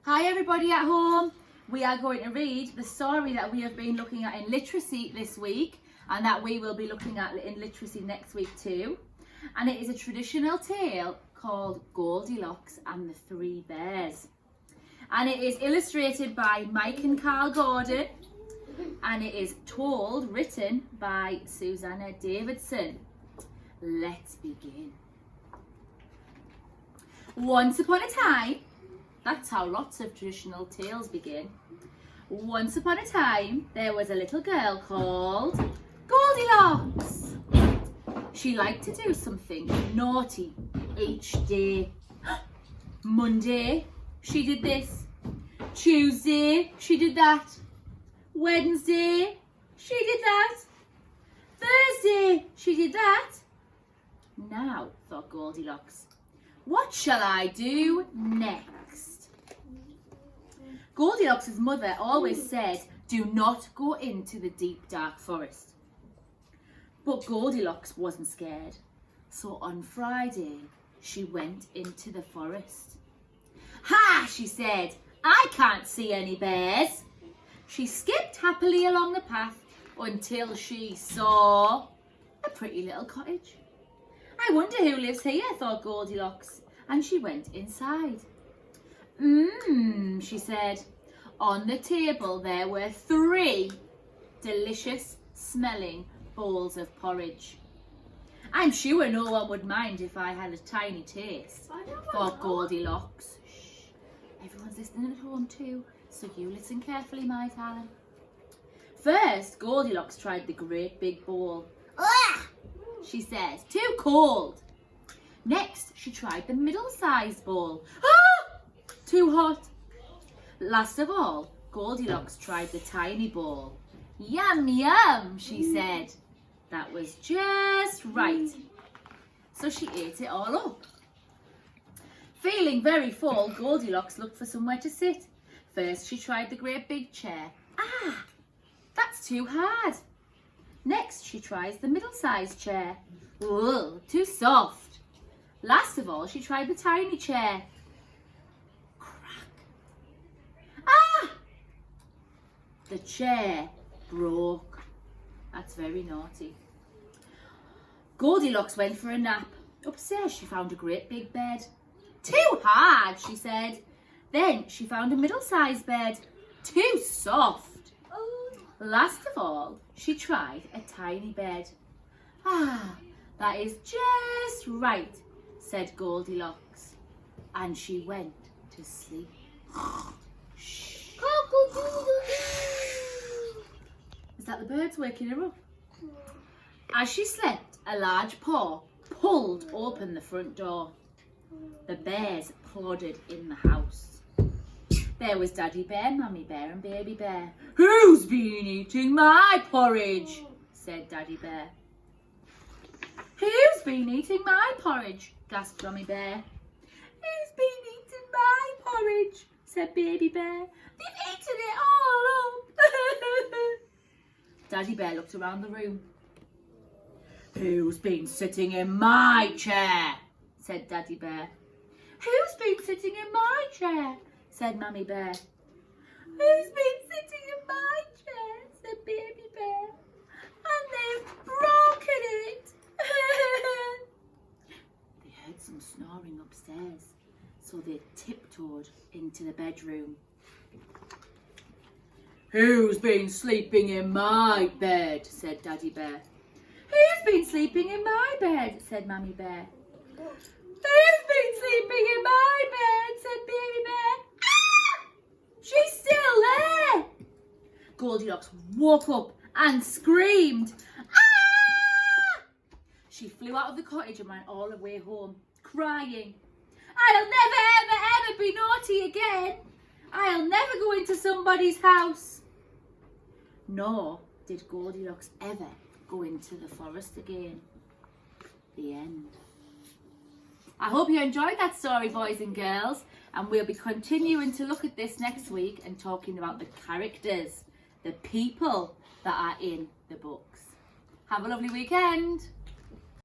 Hi everybody at home. We are going to read the story that we have been looking at in literacy this week and that we will be looking at in literacy next week too. And it is a traditional tale called Goldilocks and the Three Bears. And it is illustrated by Mike and Carl Gordon and it is written by Susanna Davidson. Let's begin. Once upon a time, that's how lots of traditional tales begin. Once upon a time, there was a little girl called Goldilocks. She liked to do something naughty each day. Monday, she did this. Tuesday, she did that. Wednesday, she did that. Thursday, she did that. Now, thought Goldilocks, what shall I do next? Goldilocks' mother always said, do not go into the deep dark forest. But Goldilocks wasn't scared. So on Friday, she went into the forest. Ha, she said, I can't see any bears. She skipped happily along the path until she saw a pretty little cottage. I wonder who lives here, thought Goldilocks, and she went inside. She said. On the table there were 3 delicious smelling bowls of porridge. I'm sure no one would mind if I had a tiny taste, thought Goldilocks. Shh, everyone's listening at home too, so you listen carefully, my darling. First, Goldilocks tried the great big bowl. Ugh! She said, too cold. Next, she tried the middle-sized bowl. Ah! Too hot. Last of all, Goldilocks tried the tiny bowl. Yum, yum, she said. That was just right. So she ate it all up. Feeling very full, Goldilocks looked for somewhere to sit. First, she tried the great big chair. Ah, that's too hard. Next, she tries the middle-sized chair. Ugh, too soft. Last of all, she tried the tiny chair. Crack. Ah! The chair broke. That's very naughty. Goldilocks went for a nap. Upstairs, she found a great big bed. Too hard, she said. Then she found a middle-sized bed. Too soft. Last of all, she tried a tiny bed. Ah, that is just right, said Goldilocks. And she went to sleep. Shh. Is that the birds waking her up? As she slept, a large paw pulled open the front door. The bears plodded in the house. There was Daddy Bear, Mummy Bear and Baby Bear. Who's been eating my porridge? Said Daddy Bear. Who's been eating my porridge? Gasped Mummy Bear. Who's been eating my porridge? Said Baby Bear. They've eaten it all up. Daddy Bear looked around the room. Who's been sitting in my chair? Said Daddy Bear. Who's been sitting in my chair? Said Mummy Bear. Who's been sitting in my chair? Said Baby Bear. And they've broken it. They heard some snoring upstairs, so they tiptoed into the bedroom. Who's been sleeping in my bed? Said Daddy Bear. Who's been sleeping in my bed? Said Mummy Bear. Who's been sleeping in my bed? Said Baby Bear. She's still there! Goldilocks woke up and screamed. Ah! She flew out of the cottage and ran all the way home, crying. I'll never, ever, ever be naughty again. I'll never go into somebody's house. Nor did Goldilocks ever go into the forest again. The end. I hope you enjoyed that story, boys and girls, and we'll be continuing to look at this next week and talking about the characters, the people that are in the books. Have a lovely weekend.